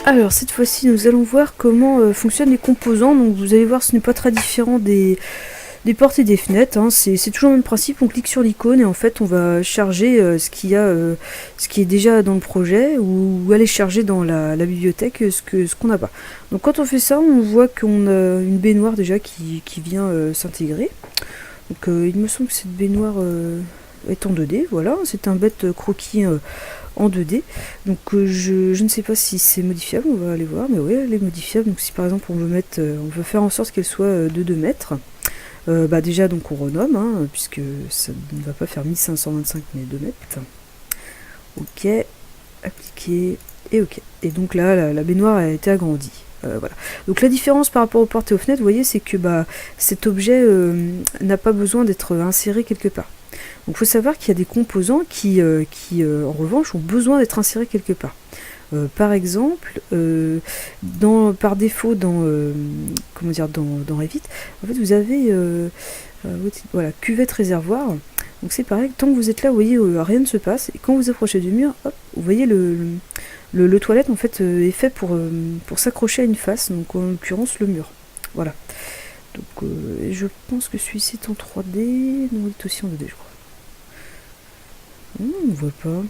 Alors cette fois-ci nous allons voir comment fonctionnent les composants. Donc vous allez voir, ce n'est pas très différent des portes et des fenêtres, hein. C'est toujours le même principe. On clique sur l'icône et en fait on va charger ce qui est déjà dans le projet, ou aller charger dans la bibliothèque ce qu'on n'a pas. Donc quand on fait ça, on voit qu'on a une baignoire déjà qui vient s'intégrer. Donc il me semble que cette baignoire est en 2D, voilà, c'est un bête croquis en 2D. Donc je ne sais pas si c'est modifiable, on va aller voir, mais oui, elle est modifiable. Donc si par exemple on veut faire en sorte qu'elle soit de 2 mètres, bah déjà donc on renomme, hein, puisque ça ne va pas faire 1525 mais 2 mètres. Ok, appliquer, et ok. Et donc là, la baignoire a été agrandie. Voilà. Donc la différence par rapport aux portes et aux fenêtres, vous voyez, c'est que cet objet n'a pas besoin d'être inséré quelque part. Donc il faut savoir qu'il y a des composants qui en revanche, ont besoin d'être insérés quelque part. Par exemple, par défaut dans Revit, en fait vous avez voilà, cuvette réservoir. Donc c'est pareil, tant que vous êtes là, vous voyez, rien ne se passe. Et quand vous approchez du mur, hop, vous voyez le toilette en fait est fait pour s'accrocher à une face, donc en l'occurrence le mur. Voilà. Donc je pense que celui-ci est en 3D, non, il est aussi en 2D je crois. On ne voit pas.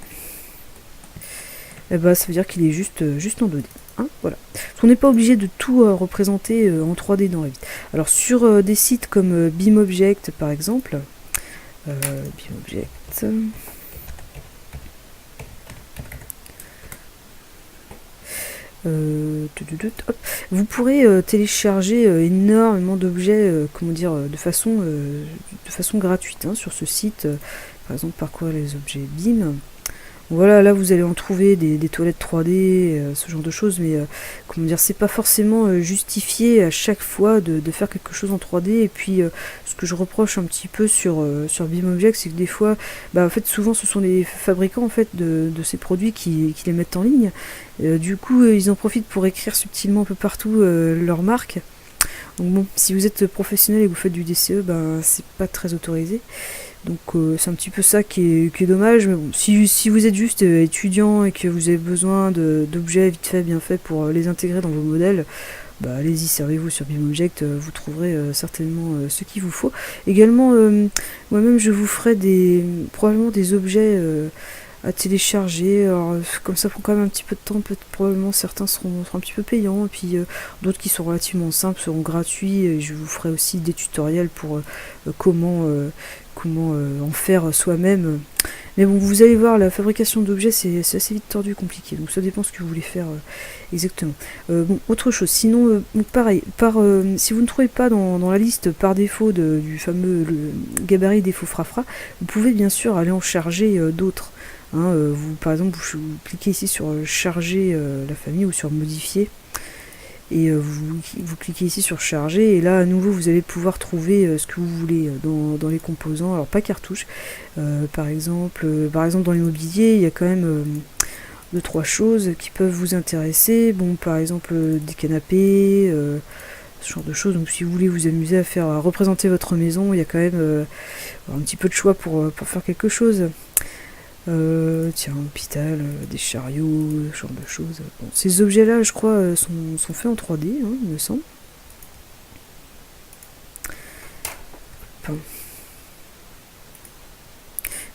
Eh ben, ça veut dire qu'il est juste en 2D. Hein, voilà. On n'est pas obligé de tout représenter en 3D dans Revit. Alors sur des sites comme BIMobject par exemple, BIMobject, hop, vous pourrez télécharger énormément d'objets, comment dire, de façon gratuite, hein, sur ce site. Par exemple, parcourir les objets BIM. Voilà, là vous allez en trouver des toilettes 3D, ce genre de choses, mais comment dire, c'est pas forcément justifié à chaque fois de faire quelque chose en 3D. Et puis ce que je reproche un petit peu sur BIMobject, c'est que des fois, en fait souvent ce sont les fabricants en fait de ces produits qui les mettent en ligne. Du coup ils en profitent pour écrire subtilement un peu partout leur marque. Donc bon, si vous êtes professionnel et que vous faites du DCE, c'est pas très autorisé. Donc c'est un petit peu ça qui est dommage. Mais bon, si vous êtes juste étudiant et que vous avez besoin d'objets vite fait, bien faits pour les intégrer dans vos modèles, allez-y, servez-vous sur BIMobject, vous trouverez certainement ce qu'il vous faut. Également, moi-même je vous ferai probablement des objets à télécharger. Alors, comme ça prend quand même un petit peu de temps, probablement certains seront un petit peu payants, et puis d'autres qui sont relativement simples seront gratuits. Et je vous ferai aussi des tutoriels pour comment en faire soi-même. Mais bon, vous allez voir, la fabrication d'objets c'est assez vite tordu, compliqué, donc ça dépend ce que vous voulez faire exactement. Bon, autre chose, sinon pareil, si vous ne trouvez pas dans la liste par défaut du fameux gabarit défaut frafra, vous pouvez bien sûr aller en charger d'autres. Hein, par exemple, vous cliquez ici sur charger la famille, ou sur modifier, et vous cliquez ici sur charger, et là à nouveau vous allez pouvoir trouver ce que vous voulez dans les composants. Alors pas cartouche, par exemple dans l'immobilier il y a quand même 2-3 choses qui peuvent vous intéresser. Bon, par exemple des canapés, ce genre de choses. Donc si vous voulez vous amuser à représenter votre maison, il y a quand même un petit peu de choix pour faire quelque chose. Tiens, hôpital, des chariots, ce genre de choses. Bon, ces objets-là, je crois, sont faits en 3D, hein, il me semble. Enfin.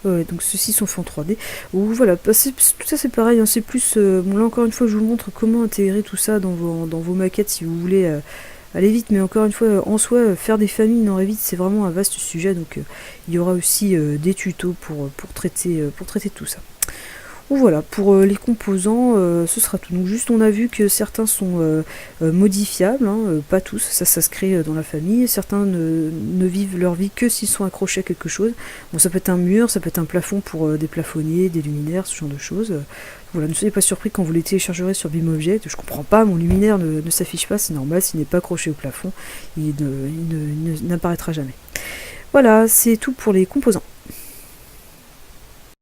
Ouais, donc ceux-ci sont faits en 3D. Ou voilà, tout ça c'est pareil, hein, c'est plus... bon, là encore une fois, je vous montre comment intégrer tout ça dans vos maquettes si vous voulez aller vite. Mais encore une fois, en soi, faire des familles dans Revit, c'est vraiment un vaste sujet. Donc il y aura aussi des tutos pour traiter tout ça. Donc voilà, pour les composants, ce sera tout. Donc juste, on a vu que certains sont modifiables, hein, pas tous, ça se crée dans la famille. Certains ne vivent leur vie que s'ils sont accrochés à quelque chose. Bon, ça peut être un mur, ça peut être un plafond pour des plafonniers, des luminaires, ce genre de choses. Voilà, ne soyez pas surpris quand vous les téléchargerez sur BIMobject. Je comprends pas, mon luminaire ne s'affiche pas, c'est normal, s'il n'est pas accroché au plafond, il n'apparaîtra jamais. Voilà, c'est tout pour les composants.